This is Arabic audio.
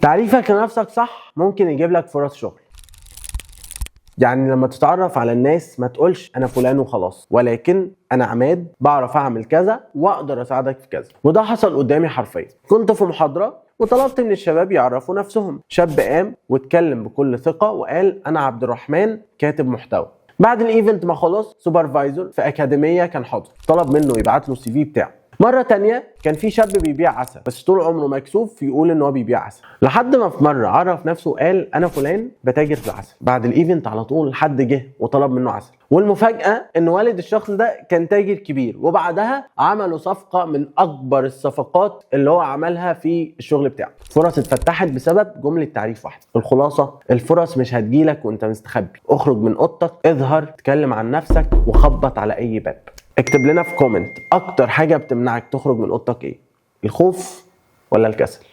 تعريفك لنفسك صح ممكن يجيب لك فرص شغل. يعني لما تتعرف على الناس ما تقولش انا فلان وخلاص، ولكن انا عماد بعرف اعمل كذا واقدر اساعدك في كذا. وده حصل قدامي حرفيا. كنت في محاضرة وطلبت من الشباب يعرفوا نفسهم. شاب قام واتكلم بكل ثقة وقال انا عبد الرحمن كاتب محتوى. بعد الايفنت ما خلص سوبرفايزر في اكاديمية كان حاضر، طلب منه يبعت له السي في بتاعه. مرة تانية كان في شاب بيبيع عسل بس طول عمره مكسوف يقول ان هو بيبيع عسل، لحد ما في مرة عرف نفسه وقال انا فلان بتاجر في العسل. بعد الايفنت على طول حد جه وطلب منه عسل، والمفاجأة ان والد الشخص ده كان تاجر كبير، وبعدها عملوا صفقة من اكبر الصفقات اللي هو عملها في الشغل بتاعه. فرص اتفتحت بسبب جملة تعريف واحدة. الخلاصة الفرص مش هتجيلك وانت مستخبي. اخرج من اوضتك، اظهر، اتكلم عن نفسك وخبط على اي باب. اكتب لنا في كومنت اكتر حاجة بتمنعك تخرج من اوضتك ايه؟ الخوف ولا الكسل؟